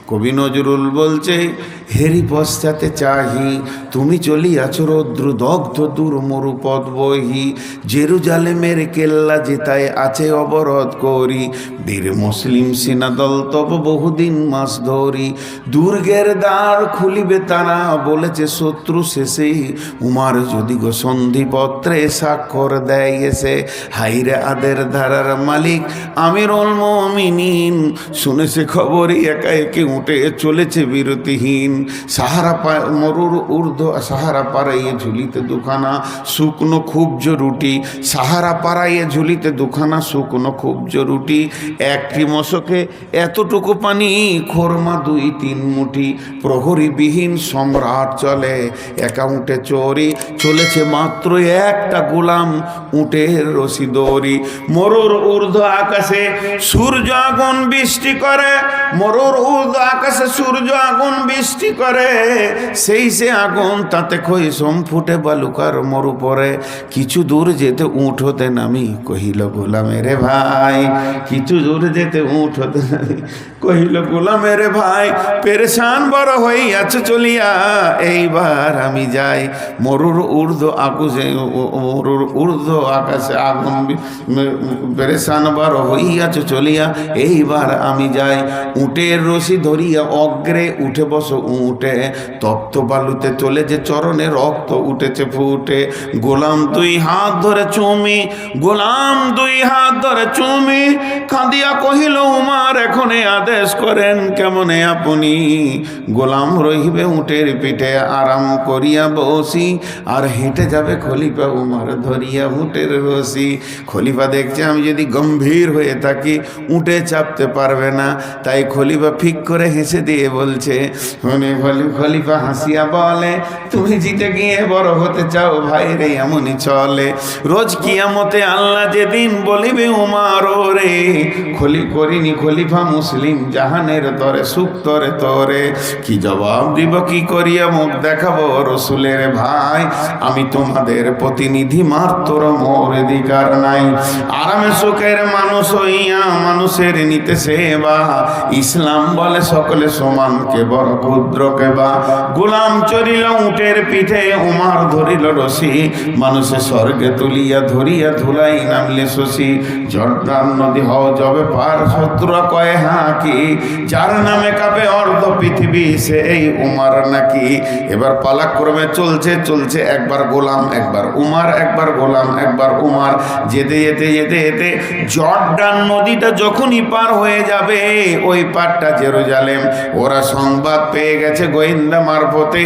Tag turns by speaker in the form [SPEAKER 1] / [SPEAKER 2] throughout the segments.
[SPEAKER 1] কবি নজরুল বলছে, হেরি পশ্চাতে চাহি তুমি চলিয়াছ রৌদ্র দগ্ধ দূর মরু পথ বহি, জেরুজালেমের কেল্লা যেতায় আছে অবরোধ করি, বীর মুসলিম সেনাদল তব বহুদিন মাস ধরি, দুর্গের দ্বার খুলিবে তারা বলেছে শত্রু শেষে, উমার যদি গো সন্ধিপত্রে স্বাক্ষর দেয় এসে, হাইরে আদের ধারার মালিক আমিরুল মুমিনিন, শুনেছে খবরই একা একে উঠে চলেছে বিরতিহীন, সাহারা মরুর সাহারা পাড়াইয়ে ঝুলিতে দুখানা শুকনো খুবজ রুটি, সাহারা পাড়াইয়ে ঝুলিতে দুখানা শুকনো খুবজ রুটি, একটি মশকে এতটুকু পানি, খোরমা 2-3 মুঠি, প্রহরীবিহীন সম্রাট চলে, একা উঠে চোরি চলেছে মাত্র একটা গোলাম, উটের রশি দড়ি, মরুর ঊর্ধ্ব আকাশে সূর্য আগুন বৃষ্টি করে, মরুর ঊর্ধ্ব আকাশে সূর্য আগুন বৃষ্টি করে, সেই সে আগুন তাতে খৈসম ফুটে বালুকার মরু পরে, কিছু দূর যেতে উঠ হতে নামি কহিল গোলামের ভাই, কিছু দূর যেতে উঠ হতে নামি কহিল গোলামের ভাই, পেরেশান বড় হইয়াছে চলিয়া এইবার আমি যাই, মরুর ঊর্ধ্ব আকাশে মরুর ঊর্ধ্ব আকাশে আগুন, পেরেশান বড় হইয়াছে চলিয়া এইবার আমি যাই, উটের রশি ধরিয়া অগ্রে উঠে বসো উঠে, তপ্ত বালুতে চলে যে চরণে রক্ত উঠেছে ফুটে, গোলাম 2 হাত ধরে চুমি, গোলাম 2 হাত ধরে চুমি, কাঁদিয়া কহিল উমার এখনে আদেশ করেন কেমনে আপনি, গোলাম রহিবে উটের পিঠে আরাম করিয়া বসি, আর হেঁটে যাবে খলিফা উমার ধরিয়া উটের রশি, খলিফা দেখছে আমি যদি গম্ভীর হয়ে থাকি উঠে চাপতে পারবে না, তাই খলিফা ফিক করে হেসে দিয়ে বলছে, খলিফা হাসিয়া বলে, তুমি জিতে গিয়ে বড় হতে চাও ভাই রে এমনই চলে, রোজ কিয়ামতে আল্লাহ যেদিন বলিবে উমার রে, করিনি খলিফা মুসলিম জাহানের তরে সুখ তরে তরে, কি জবাব দিব কি করিয়া মুখ দেখাবো রসুলের ভাই, আমি তোমাদের প্রতিনিধি মাত্র মোর অধিকার নাই, আরামে সুখের মানুষ হইয়া মানুষের নিতে সেবা, ইসলাম বলে সকলে সমান কে বড় ক্ষুদ্র কে বা, গোলাম চড়িল উটের পিঠে উমার ধরিল রশি, মানুষে স্বর্গে তুলিয়া ধরিয়া ধুলাই নামলে শশী, জর্দান নদী হও যবে পার শত্রু কয়ে হাঁকি, যার নামে কাঁপে অর্ধ পৃথিবী সেই উমার নাকি, এবার পালাক্রমে চলছে চলছে, একবার গোলাম একবার উমার, একবার গোলাম একবার উমার, যেতে যেতে যেতে যেতে জর্দান নদীটা যখনই পার হয়ে যাবে ওই পারটা জেরুজালেম, ওরা সংবাদ পেয়ে গেছে গোয়েন্দা মারফতে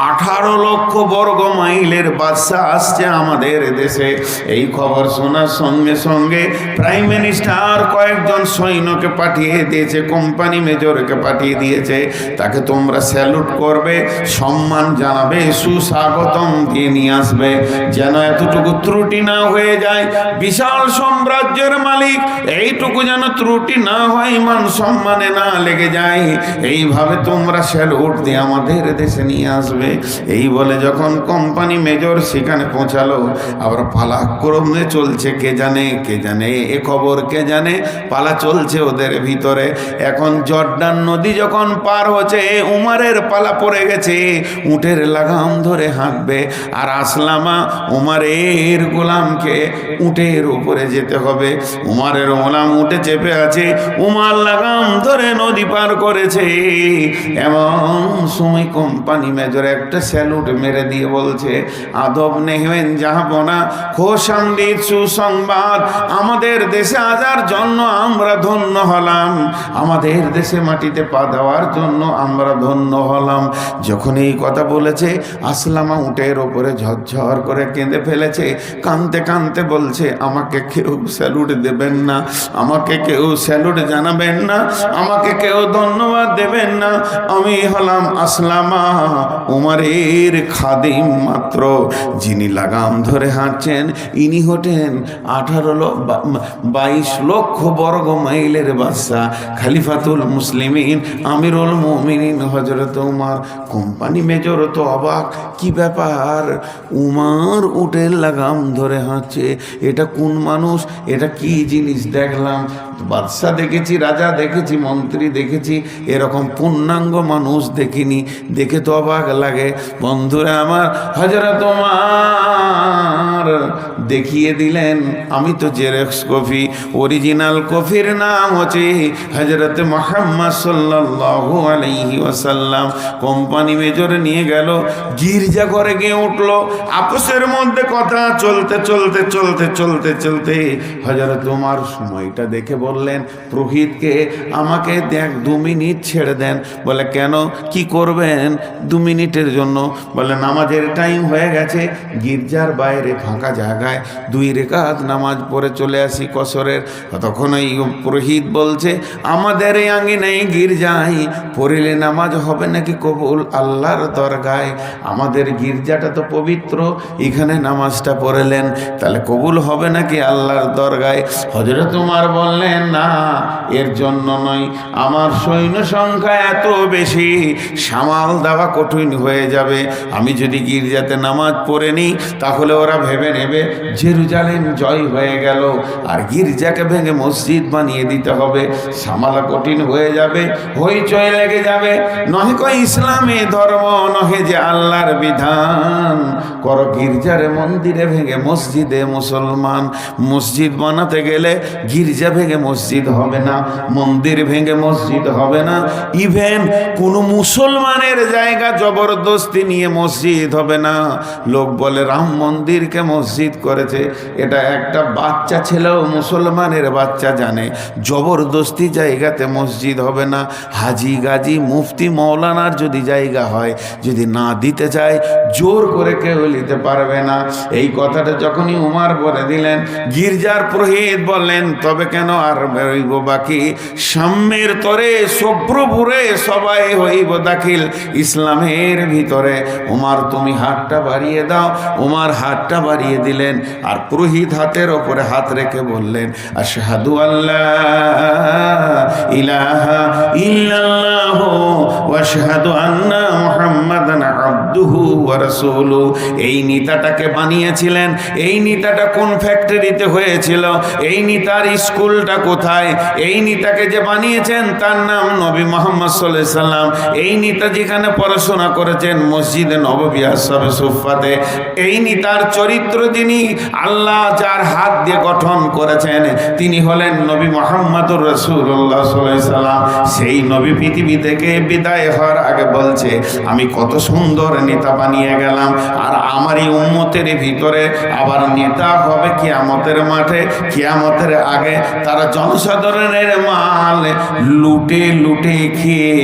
[SPEAKER 1] 18 লক্ষ বর্গ মাইলের বাদশা আসছে আমাদের দেশে, এই খবর শোনার সঙ্গে সঙ্গে প্রাইম মিনিস্টার কয়েকজন সৈন্যকে পাঠিয়ে দিয়েছে, কোম্পানি মেজরকে পাঠিয়ে দিয়েছে, তাকে তোমরা স্যালুট করবে, সম্মান জানাবে, সুস্বাগতম দিয়ে নিয়ে আসবে, যেন এতটুকু ত্রুটি না হয়ে যায়, বিশাল সাম্রাজ্যের মালিক এইটুকু যেন ত্রুটি না হয়, মান সম্মানে না লেগে যায়, এইভাবে তোমরা স্যালুট দিয়ে আমাদের দেশে নিয়ে আসবে। এই বলে যখন কোম্পানি মেজর সেখানে পৌঁছালো, আবার পালাক্রমে চলছে, কে জানে এ খবর কে জানে, পালা চলছে ওদের ভিতরে। এখন জর্দান নদী যখন পার হচ্ছে উমারের পালা পড়ে গেছে, উটের লাগাম ধরে হাঁটবে, আর আসলামা উমারের গোলামকে উটের উপরে যেতে হবে, উমারের গোলাম উঠে চেপে আছে, উমার লাগাম ধরে নদী পার করেছে, এমন সময় কোম্পানি মেজর একটা স্যালুট মেরে দিয়ে বলছে, আদব নেহেন জাহাপনা, খোশামদিদ সুসংবাদ, আমাদের দেশে আসার জন্য আমরা ধন্য হলাম, আমাদের দেশে মাটিতে পা দেওয়ার জন্য আমরা ধন্য হলাম। যখন এই কথা বলেছে আসলামা উটের ওপরে ঝরঝর করে কেঁদে ফেলেছে, কাঁদতে কাঁদতে বলছে, আমাকে কেউ স্যালুট দেবেন না, আমাকে কেউ স্যালুট জানাবেন না, আমাকে কেউ ধন্যবাদ দেবেন না, আমি হলাম গোলাম আসলামা উমারের খাদিম মাত্র, যিনি লাগাম ধরে হাঁটছেন ইনি হতেন 22 লক্ষ বর্গ মাইলের বাদশা, খলিফাতুল মুসলিমিন, আমিরুল মুমিনিন হযরত উমর। কোম্পানি মেজর তো অবাক, কি ব্যাপার, উমর উটের লাগাম ধরে হাঁটছে, এটা কোন মানুষ, এটা কি জিনিস দেখলাম? বাদশা দেখেছি, রাজা দেখেছি, মন্ত্রী দেখেছি, এরকম পূর্ণাঙ্গ মানুষ দেখিনি, দেখে তো অবাক লাগে। বন্ধুরা আমার, হযরত ওমর দেখিয়ে দিলেন, আমি তো জেরক্স কপি, অরিজিনাল কপির নাম হচ্ছে হযরত মুহাম্মদ সাল্লাল্লাহু আলাইহি ওয়াসাল্লাম। কোম্পানি মেজর নিয়ে গেল, গির্জা ঘরে গিয়ে উঠলো, আপসের মধ্যে কথা চলতে চলতে চলতে চলতে চলতে হযরত ওমর সময়টা দেখে বললেন পুরোহিতকে, আমাকে দেখ 2 মিনিট ছেড়ে দেন। বলে কেন, কি করবেন 2 মিনিটের জন্য? বলে নামাজের টাইম হয়ে গেছে, গির্জার বাইরে ফাঁকা জায়গায় 2 রাকাত নামাজ পড়ে চলে আসি কসরের। তখন এই পুরোহিত বলছে, আমাদের এই আঙ্গিনায় গির্জায় পড়লে নামাজ হবে নাকি কবুল আল্লাহর দরগায়? আমাদের গির্জাটা তো পবিত্র, এখানে নামাজটা পড়লেন, তাহলে কবুল হবে নাকি আল্লাহর দরগায়? হযরত ওমর বললেন, না, এর জন্য নয়, আমার সৈন্য সংখ্যা এত বেশি, সামাল দেওয়া কঠিন হয়ে যাবে। আমি যদি গির্জাতে নামাজ পড়ে নিই তাহলে ওরা ভেবে নেবে জেরুজালেম জয় হয়ে গেল, আর গির্জাকে ভেঙে মসজিদ বানিয়ে দিতে হবে, সামালা কঠিন হয়ে যাবে, হইচই লেগে যাবে। নহে কই ইসলামী ধর্ম, নহে যে আল্লাহর বিধান, করো গির্জার মন্দিরে ভেঙে মসজিদে মুসলমান। মসজিদ বানাতে গেলে গির্জা ভেঙে মসজিদ হবে না, মন্দির ভেঙে মসজিদ হবে না, ইভেন কোনো মুসলমানের জায়গা জবরদস্তি নিয়ে মসজিদ হবে না। লোক বলে রাম মন্দিরকে মসজিদ করেছে, এটা একটা বাচ্চা ছেলেও মুসলমানের বাচ্চা জানে জবরদস্তি জায়গাতে মসজিদ হবে না। হাজি গাজী মুফতি মৌলানার যদি জায়গা হয়, যদি না দিতে চায় জোর করে কেউ নিতে পারবে না। এই কথাটা যখনই উমর বলে দিলেন, গির্জার পুরোহিত বললেন, তবে কেন আর হইব বাকি, সাম্যের তরে সভ্রপুরে সবাই হইব দাখিল ইসলামের ভিতরে। উমর তুমি হাতটা বাড়িয়ে দাও। উমর হাতটা বাড়িয়ে দিলেন, আর পুরোহিত হাতের ওপরে হাত রেখে বললেন, আশহাদু আল্লা ইলাহা ইল্লাল্লাহ ওয়া আশহাদু আন্না মুহাম্মাদান আবদুহু ওয়া রাসূলুহু। এই নেতাটাকে বানিয়েছিলেন, এই নেতাটা কোন ফ্যাক্টরিতে হয়েছিল, এই নেতার স্কুলটা কোথায়, এই নেতাকে যে বানিয়েছেন তার নাম নবী মুহাম্মদ সাল্লাল্লাহু আলাইহি সাল্লাম। এই নেতা যেখানে পড়াশোনা করেছেন মসজিদে নববী আসহাবে সুফফাতে, এই নেতার চরিত্র যিনি আল্লাহ যার হাত দিয়ে গঠন করেছেন তিনি হলেন নবী মুহাম্মদুর রাসূলুল্লাহ সাল্লাল্লাহু আলাইহি সাল্লাম। সেই নবী পৃথিবী থেকে বিদায় হওয়ার আগে বলছে, আমি কত সুন্দর নেতা বানিয়ে গেলাম, আর আমারই উম্মতের ভিতরে আবার নেতা হবে কিয়ামতের মাঠে। কিয়ামতের আগে তারা জনসাধারণের মাল লুটে লুটে খেয়ে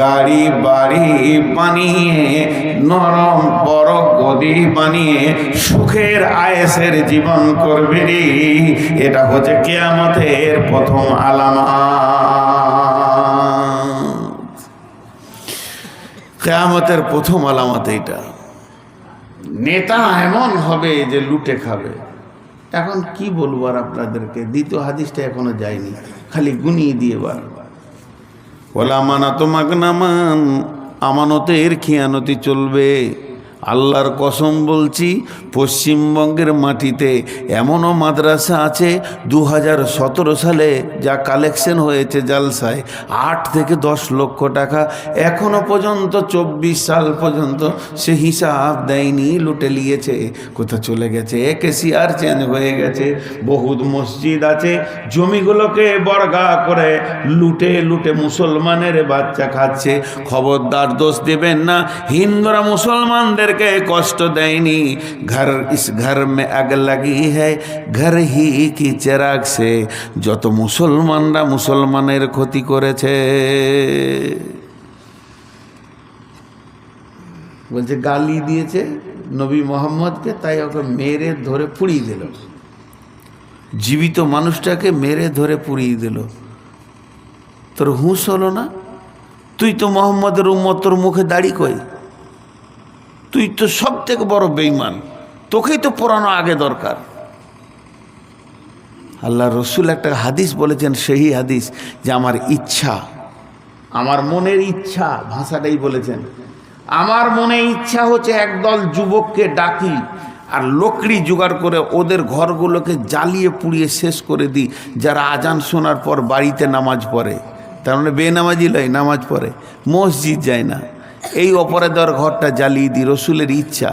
[SPEAKER 1] গাড়ি বাড়ি বানিয়ে নরম বড় গদি বানিয়ে সুখের আয়েসের জীবন করবে রে। এটা হচ্ছে কিয়ামতের প্রথম আলামত। কিয়ামতের প্রথম আলামত এইটা। নেতা এমন হবে যে লুটে খাবে। এখন কি বলবো আর আপনাদেরকে, দ্বিতীয় হাদিসটা এখনো যায়নি, খালি গুনিয়ে দিয়ে বার। ওলা মানাতো মাগনামান, আমানতের খিয়ানতি চলবে। আল্লাহর কসম বলছি, পশ্চিমবঙ্গের মাটিতে এমনও মাদ্রাসা আছে 2017 সালে যা কালেকশন হয়েছে জালসায় 8 থেকে 10 লক্ষ টাকা, এখনো পর্যন্ত 24 সাল পর্যন্ত সে হিসাব দেয়নি, লুটে নিয়েছে। কোথা চলে গেছে, কেসিআর চেঞ্জ হয়ে গেছে। বহুত মসজিদ আছে জমিগুলোকে বর্গা করে লুটে লুটে মুসলমানের বাচ্চা খাচ্ছে। খবরদার দোষ দেবেন না, হিন্দুরা মুসলমানদের के कष्ट देनी। घर इस घर में आग लगी है घर ही की चिराग से। যত মুসলমানরা মুসলমানের ক্ষতি করেছে, বলছে গালি দিয়েছে নবী মোহাম্মদকে, তাই ওকে মেরে ধরে পুড়িয়ে দিল। জীবিত মানুষটাকে মেরে ধরে পুড়িয়ে দিল। তোর হুঁশ হলো না? তুই তো মোহাম্মদের উম্মত, তোর মুখে দাড়ি কই? তুই তো সব থেকে বড় বেঈমান, তোকেই তো পোড়ানো আগে দরকার। আল্লাহ রসুল একটা হাদিস বলেছেন, সেই হাদিস যে আমার ইচ্ছা, আমার মনের ইচ্ছা, ভাষাটাই বলেছেন, আমার মনে ইচ্ছা হচ্ছে একদল যুবককে ডাকি আর লকড়ি জোগাড় করে ওদের ঘরগুলোকে জ্বালিয়ে পুড়িয়ে শেষ করে দিই, যারা আজান শোনার পর বাড়িতে নামাজ পড়ে, তার মানে বেনামাজি লয়, নামাজ পড়ে, মসজিদ যায় না, এই অপরাধের ঘরটা জ্বালিয়ে দিই। রসুলের ইচ্ছা।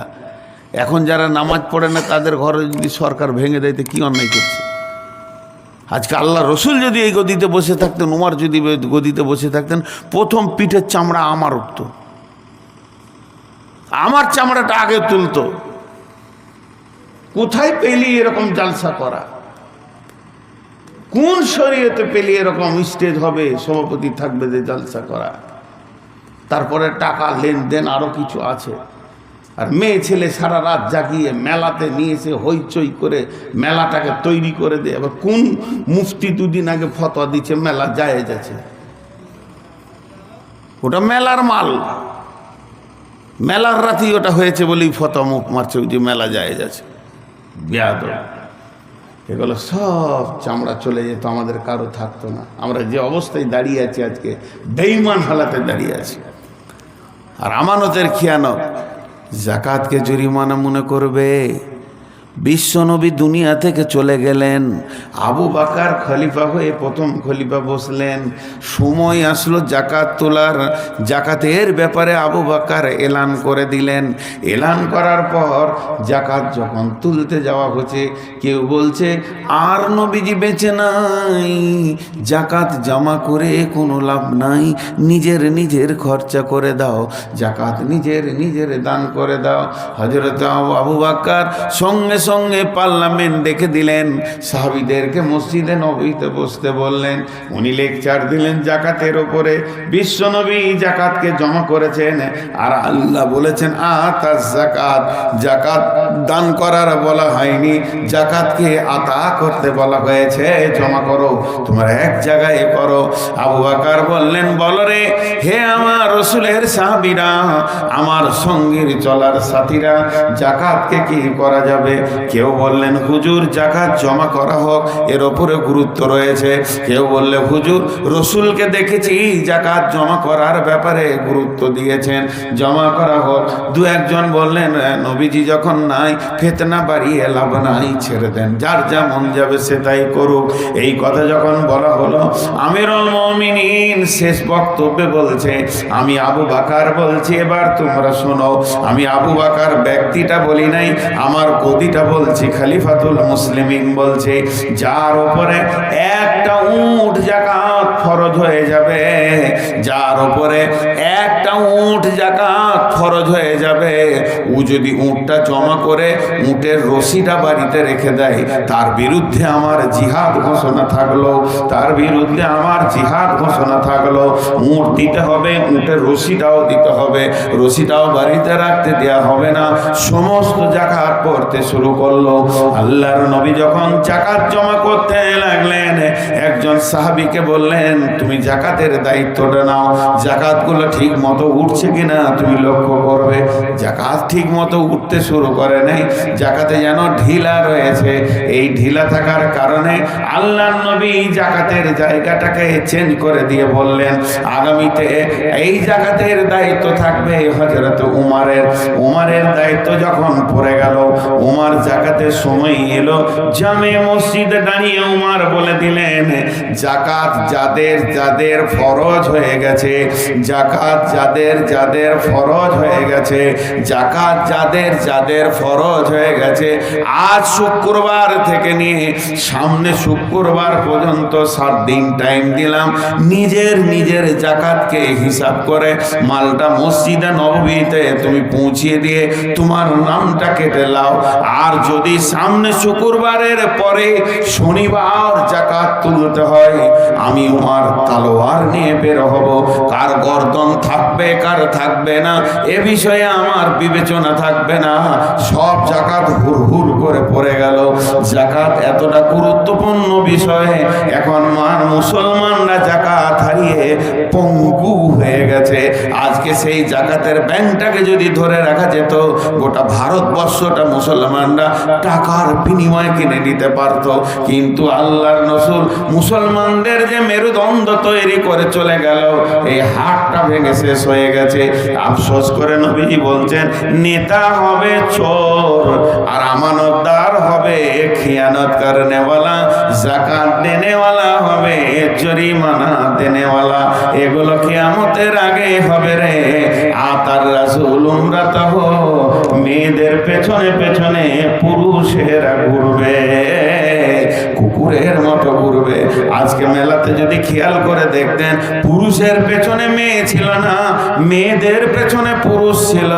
[SPEAKER 1] এখন যারা নামাজ পড়ে না তাদের ঘরে যদি সরকার ভেঙে দেয় তো কী অন্যায় করছে? আজকে আল্লাহ রসুল যদি এই গদিতে বসে থাকতেন, উমার যদি গদিতে বসে থাকতেন, প্রথম পিঠের চামড়া আমার উঠত, আমার চামড়াটা আগে তুলতো। কোথায় পেলি এরকম জালসা করা? কোন শরীয়তে পেলি এরকম স্টেজ হবে, সভাপতি থাকবে যে জালসা করা? তারপরে টাকা লেনদেন আরো কিছু আছে। আর মেয়ে ছেলে সারা রাত জাগিয়ে মেলাতে নিয়ে এসে হইচই করে মেলাটাকে তৈরি করে দেয়। আবার কোন মুফতি দুদিন আগে ফতোয়া দিচ্ছে মেলা জায়েজ আছে, ওটা মেলার মাল, মেলার রাতেই ওটা হয়েছে বলেই ফতোয়া মুখ মারছে ওই যে মেলা জায়েজ আছে। বেয়াদব, এগুলো সব চামড়া চলে যেত, আমাদের কারো থাকতো না। আমরা যে অবস্থায় দাঁড়িয়ে আছি আজকে, বেঈমান হালাতে দাঁড়িয়ে আছি। আর আমানতের খিয়ানত, জাকাতকে জরিমানা মনে করবে। বিশ্বনবী দুনিয়া থেকে চলে গেলেন, আবু বকর খলিফা হয়ে প্রথম খলিফা বসলেন। সময় আসলো জাকাত তোলার, জাকাতের ব্যাপারে আবু বকর এলান করে দিলেন। এলান করার পর জাকাত যখন তুলতে যাওয়া হচ্ছে, কেউ বলছে আর নবীজি বেঁচে নাই, জাকাত জমা করে কোনো লাভ নাই, নিজের নিজের খরচা করে দাও, জাকাত নিজের দান করে দাও। হযরত আবু বকর সঙ্গে সঙ্গে পার্লামেন্ট ডেকে দিলেন, সাহাবীদেরকে মসজিদে নববীতে বসতে বললেন। উনি লেকচার দিলেন জাকাতের ওপরে। বিশ্বনবী জাকাতকে জমা করেছেন, আর আল্লাহ বলেছেন আতাজ যাকাত, জাকাত দান করার বলা হয়নি, জাকাতকে আতা করতে বলা হয়েছে। জমা করো, তোমরা এক জায়গায় করো। আবু বকর বললেন, বলো রে হে আমার রাসূলের সাহাবীরা, আমার সঙ্গীর চলার সাথীরা, জাকাতকে কি করা যাবে? কেউ বললেন হুজুর জাকাত জমা করা হোক, এর ওপরে গুরুত্ব রয়েছে। কেউ বললে হুজুর রসুলকে দেখেছি জাকাত জমা করার ব্যাপারে গুরুত্ব দিয়েছেন, জমা করা হোক। দু একজন বললেন নবীজি যখন নাই, ফিতনা বাড়িয়ে লাভ নাই, ছেড়ে দেন, যার যা মন যাবে সে তাই করুক। এই কথা যখন বলা হলো, আমিরুল মুমিনিন শেষ বক্তব্যে বলছে, আমি আবু বকর বলছি, এবার তোমরা শোনো। আমি আবু বকর ব্যক্তিটা বলি নাই, আমার গদিটা বলছি, খলিফাতুল মুসলিমিন বলছে, যার উপরে একটা উট জাকাত ফরজ হয়ে যাবে, যার উপরে একটা উট জাকাত ফরজ হয়ে যাবে, ও যদি উটটা জমা করে উটের রশিটা বাড়িতে রেখে দেয়, তার বিরুদ্ধে আমার জিহাদ ঘোষণা থাকলো, তার বিরুদ্ধে আমার জিহাদ ঘোষণা থাকলো। উট দিতে হবে, উটের রশিটাও দিতে হবে, রশিটাও বাড়িতে রাখতে দেওয়া হবে না। সমস্ত জাকাত পড়তে শুরু করলো। আল্লাহর নবী যখন জাকাত জমা করতে লাগলেন, একজন সাহাবীকে বললেন, তুমি জাকাতের দায়িত্বটা নাও, জাকাতগুলো ঠিক মতো উঠছে কিনা তুমি লক্ষ্য করবে। জাকাত ঠিক মতো উঠতে শুরু করে নাই, জাকাতে যেন ঢিলা রয়েছে। এই ঢিলা থাকার কারণে আল্লাহর নবী জাকাতের জায়গাটাকে চেঞ্জ করে দিয়ে বললেন, আগামীতে এই জাকাতের দায়িত্ব থাকবে হযরত উমারের। উমারের দায়িত্ব যখন পড়ে গেল, উমার জাকাতের সময় এলো, জামে মসজিদে দাঁড়িয়ে উমার বলে দিলেন, জাকাত যাদের যাদের ফরজ হয়ে গেছে, জাকাত যাদের যাদের ফরজ হয়ে গেছে, জাকাত যাদের যাদের ফরজ হয়ে গেছে, আজ শুক্রবার থেকে নিয়ে সামনে শুক্রবার পর্যন্ত 7 দিন টাইম দিলাম, নিজের নিজের জাকাতকে হিসাব করে মালটা মসজিদে নববীতে তুমি পৌঁছিয়ে দিয়ে তোমার নামটা কেটে লাও। আর যদি সামনে শুক্রবারের পরে শনিবার জাকাত তুলতে হয়, আমি উমার তলোয়ার নিয়ে বের হব, কার গর্দন থাকবে বেকার থাকবে না, এ বিষয়ে আমার বিবেচনা থাকবে না। সব জাকাত হুর হুর করে পড়ে গেল। জাকাত এতটা গুরুত্বপূর্ণ বিষয়, এখন মুসলমানরা জাকাত হারিয়ে পঙ্গু হয়ে গেছে। আজকে সেই জাকাতের ব্যাংকটাকে যদি ধরে রাখা যেত, গোটা ভারতবর্ষটা মুসলমানরা টাকার বিনিময়ে কিনে নিতে পারত। কিন্তু আল্লাহর রাসূল মুসলমানদের যে মেরুদণ্ড তৈরি করে চলে গেল, এই হাড়টা ভেঙে শেষ হয়ে গেছে। আফসোস করে নবীজি বলছেন, নেতা হবে চোর আর আমানতদার হবে খিয়ানত করনেওয়ালা, জাকাত দেনেওয়ালা হবে জরিমানা দেনেওয়ালা। এগুলো কিয়ামতের আগে হবে রে। আতার রাসূল উমরাতাহ, মেয়েদের পেছনে পেছনে পুরুষেরা ঘুরবে, কুকুরের মতো ঘুরবে। আজকে মেলাতে যদি খেয়াল করে দেখতেন, পুরুষের পেছনে মেয়ে ছিল না, মেয়েদের পেছনে পুরুষ ছিল।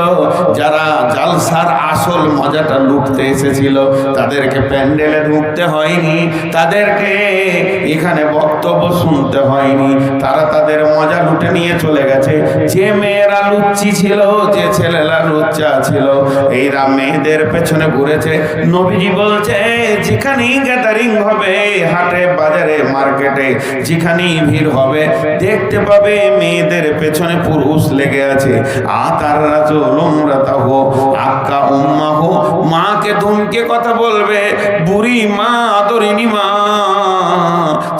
[SPEAKER 1] যারা জালসার আসল মজাটা লুটতে এসেছিল, তাদেরকে প্যান্ডেলে ঢুকতে হয়নি, তাদেরকে এখানে বক্তব্য শুনতে হয়নি, তারা তাদের মজা লুটে নিয়ে চলে গেছে। যে মেয়েরা লুচ্চি ছিল, যে ছেলেরা লুচ্চা ছিল, এইরা মেয়েদের পেছনে ঘুরেছে। নবীজি বলছে, যেখানেই গ্যাদারিং হবে, হাটে বাজারে মার্কেটে যেখানেই ভিড় হবে, দেখতে পাবে মেয়েদের পেছনে পুরুষ লেগে আছে। আতার রাজুল উমরাতাহু আক্কা উম্মাহু, মাকে ধমকে কথা বলবে, বুড়ি মা, আদরিনী মা।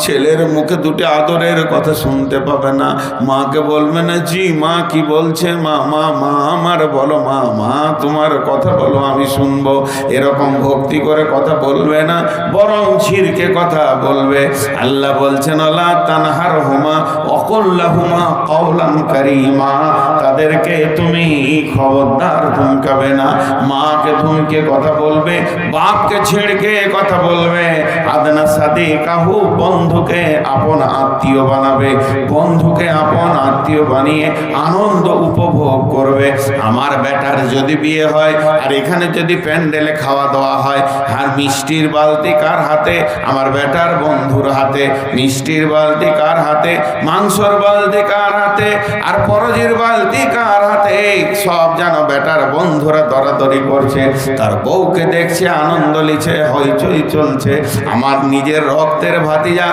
[SPEAKER 1] ছেলের মুখে দুটি আদরের কথা শুনতে পাবে না, মাকে বলবে না, জি মা কি বলছে মা, মা মা আমার বলো, মা মা তোমার কথা বলো আমি শুনবো। এরকম ভক্তি করে কথা বলবে না, বরং ছিরকে কথা বলবে। আল্লাহ বলছেন, আল্লাহ তানহার হুমা অকুল্লাহুমা কওলান কারীমা, তাদেরকে তুমি খবরদার ধমকাবে না। মাকে ধমকে কথা বলবে, বাপকে ছিড়কে কথা বলবে। আদনা সাদিকাহু, বন্ধুকে আপন আত্মীয় বানাবে, বন্ধুকে আপন আত্মীয় বানিয়ে আনন্দ উপভোগ করবে। আমার বেটার যদি বিয়ে হয় আর এখানে যদি প্যান্ডেলে খাওয়া দাওয়া হয়, আর মিষ্টির বালতি কার হাতে? আমার বেটার বন্ধুর হাতে। মিষ্টির বালতি কার হাতে? মাংসর বালতি কার হাতে? আর পরজির বালতি কার হাতে? সব যেন বেটার বন্ধুরা দরাদরি করছে, তার বউকে দেখছে, আনন্দ লিছে, হইচই চলছে। আমার নিজের রক্তের ভাতিজা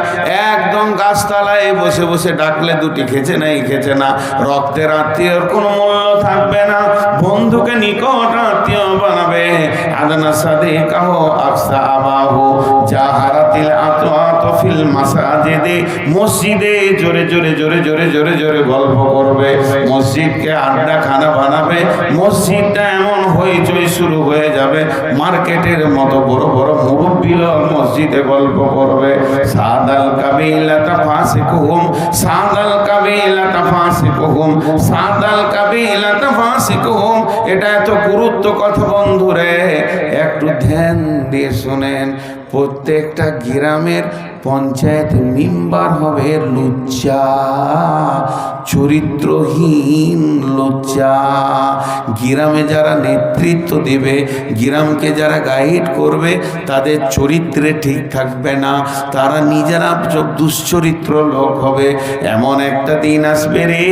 [SPEAKER 1] একদম গাছতলায় বসে বসে ডাকলে দুটি খেছে নাই, খেছে না। রক্তের আত্মীয়র কোনো মূল্য থাকবে না, বন্ধুকে নিকট আত্মীয় বানাবে। আদনা সাদিকাহু আকসা আবাহু, জাহারাতিল আতওয়াতু ফিল মাসাজিদে, মসজিদে জোরে জোরে জোরে জোরে জোরে জোরে গল্প করবে, মসজিদকে আড্ডা খানা বানাবে। মসজিদটা এমন হইচই শুরু হয়ে যাবে, মার্কেটের মতো বড় বড় মুরব্বী লোক মসজিদে গল্প করবে। সাদাল কাবিলাতা ফাসিকুহুম, সাদাল কাবিলাতা ফাসিকুহুম, সাদাল কাবিলাতা ফাসিকুহুম। এটা এত গুরুত্ব কথা বন্ধুরে, একটু ধ্যান দিয়ে শুনেন। প্রত্যেকটা গ্রামের পঞ্চায়েত মেম্বার হবে লুচ্চা, চরিত্রহীন লুচ্চা। গ্রামে যারা নেতৃত্ব দেবে, গ্রামকে যারা গাইড করবে, তাদের চরিত্রে ঠিক থাকবে না, তারা নিজেরা দুশ্চরিত্র লোক হবে। এমন একটা দিন আসবে রে,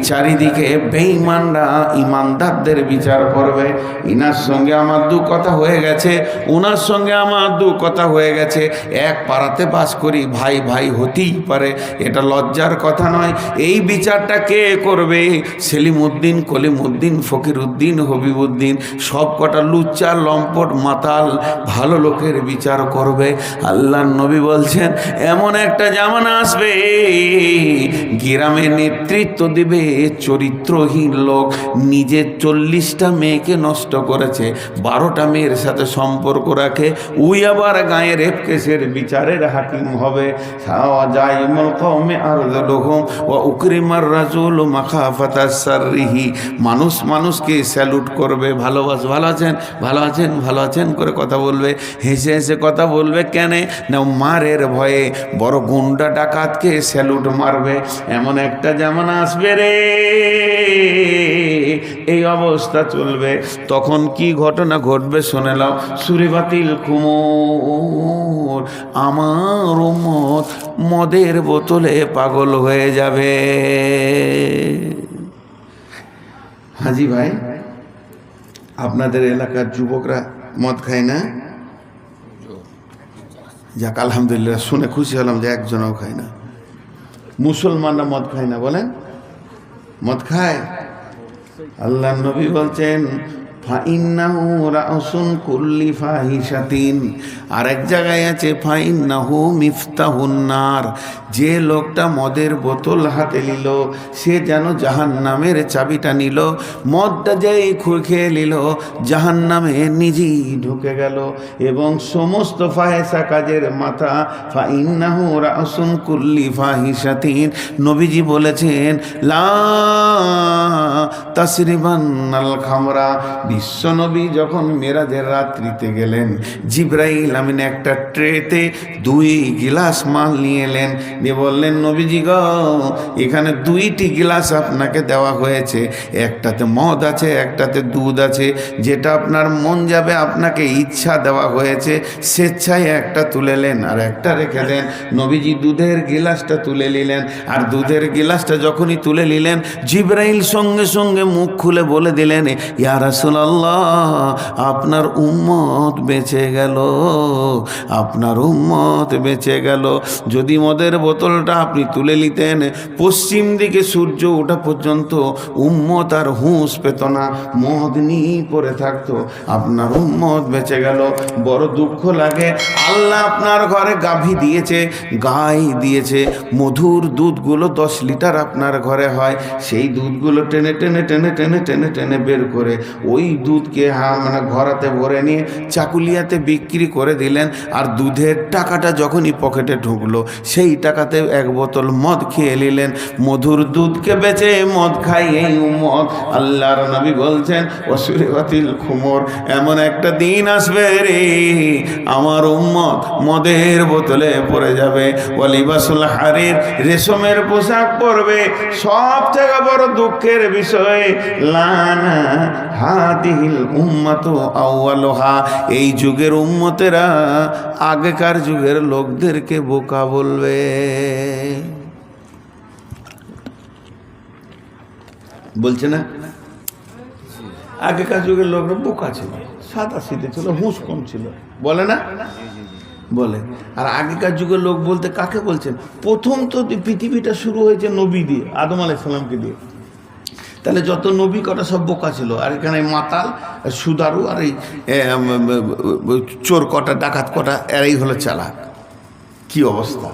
[SPEAKER 1] চারিদিকে বেঈমানরা ইমানদারদের বিচার করবে। ইনার সঙ্গে আমার দু কথা হয়ে গেছে, ওনার সঙ্গে আমার দু কথা হয়ে গেছে, এক পাড়াতে বাস করি, ভাই ভাই হতেই পারে, এটা লজ্জার কথা নয়। এই বিচারটা কে করবে? সেলিমউদ্দিন, কলিমউদ্দিন, ফকিরউদ্দিন, হবিবউদ্দিন, সব কটা লুচ্চা লম্পট মাতাল ভালো লোকের বিচার করবে। আল্লাহর নবী বলছেন, এমন একটা জামানা আসবে, গ্রামে নেতৃত্ব দিবে চরিত্রহীন লোক। নিজে 40টা মেয়েকে নষ্ট করেছে, 12টা মেয়ের সাথে সম্পর্ক রাখে, ওই আবার গায়ে রেপ কেসের বিচারের হাকিম হবে। মানুষ মানুষকে স্যালুট করবে, ভালোবাসা, ভালো আছেন, ভালো আছেন, ভালো আছেন করে কথা বলবে, হেসে হেসে কথা বলবে। কেন না? মারের ভয়ে বড় গুন্ডা ডাকাতকে স্যালুট মারবে। এমন একটা জামানা আসবে রে, এই অবস্থা চলবে। তখন কি ঘটনা ঘটবে শুনে নাও। সুরিবাতিল কুমুর, আমার উম্মত মদের বোতলে পাগল হয়ে যাবে। হাজি ভাই, আপনাদের এলাকার যুবকরা মদ খায় না? যাক আলহামদুলিল্লাহ, শুনে খুশি হলাম যে একজনও খায় না। মুসলমানরা মদ খায় না বলেন? মদ খায়। আল্লাহ নবী বলছেন ফাইন্নাহু রাউসুন কুল্লি ফাহিশাতিন, আর এক জায়গায় আছে ফাইন্নাহু মিফতাহুন নার, যে লোকটা মদের বোতল হাতে নিল সে যেন জাহান্নামের চাবিটা নিল, মদটা যেই খেয়ে নিল জাহান্নামে নিজেই ঢুকে গেল, এবং সমস্ত ফাহেসা কাজের মাথা। ফাইন্নাহু রাউসুন কুল্লি ফাহিশাতিন, নবীজি বলেছেন লা তাসরিবান্নাল খামরা। বিশ্বনবী যখন মেরাজের রাত্রিতে গেলেন, জিব্রাইল আমিন একটা ট্রেতে 2 গিলাস মাল নিয়ে এলেন, দিয়ে বললেন নবীজি গো, এখানে 2টি গিলাস আপনাকে দেওয়া হয়েছে, একটাতে মদ আছে একটাতে দুধ আছে, যেটা আপনার মন যাবে আপনাকে ইচ্ছা দেওয়া হয়েছে, স্বেচ্ছায় একটা তুলে নেন আর একটা রেখে দেন। নবীজি দুধের গিলাসটা তুলে নিলেন, আর দুধের গিলাসটা যখনই তুলে নিলেন জিব্রাইল সঙ্গে সঙ্গে মুখ খুলে বলে দিলেন ইয়া রাসূলুল্লাহ, আপনার উম্মত বেঁচে গেল, আপনার উম্মত বেঁচে গেল। যদি মদের বোতলটা আপনি তুলে নিতেন, পশ্চিম দিকে সূর্য ওঠা পর্যন্ত উম্মত আর হুঁশ পেত না, মদ নিয়ে পড়ে থাকতো, আপনার উম্মত বেঁচে গেল। বড় দুঃখ লাগে, আল্লাহ আপনার ঘরে গাভী দিয়েছে, গাই দিয়েছে, মধুর দুধগুলো 10 লিটার আপনার ঘরে হয়, সেই দুধগুলো টেনে টেনে টেনে টেনে টেনে টেনে বের করে ওই দুধকে ঘরাতে ভরে নিয়ে চাকুলিয়াতে বিক্রি করে দিলেন, আর দুধের টাকাটা যখনই পকেটে ঢুকলো সেই টাকাতে 1 বোতল মদ খেয়ে নিলেন। মধুর দুধকে বেচে মদ খাই এই উম্মত। আল্লাহর নবী বলছেন ওসুরিবাতিল খুমর, এমন একটা দিন আসবে রে আমার উম্মত মদের বোতলে পড়ে যাবে, ওয়ালিবাসুল হারির, রেশমের পোশাক পরবে। সব থেকে বড় দুঃখের বিষয় লানা হাদিহিল উম্মাতু আউয়ালুহা, এই যুগের উম্মতেরা আগেকার যুগের লোকদেরকে বোকা বলবে। বলছে না, আগেকার যুগের লোকরা বোকা ছিল, সাদা সিধে ছিল, হুঁশ কম ছিল, বলে না? বলে। আর আগেকার যুগের লোক বলতে কাকে বলছেন? প্রথম তো পৃথিবীটা শুরু হয়েছে নবী দিয়ে, আদম আলাইহিস সালামকে দিয়ে, তাহলে যত নবী কটা সব বোকা ছিল, আর এখানে মাতাল সুদারু আর এই চোর কটা ডাকাত কটা এরাই হলো চালাক। কি অবস্থা!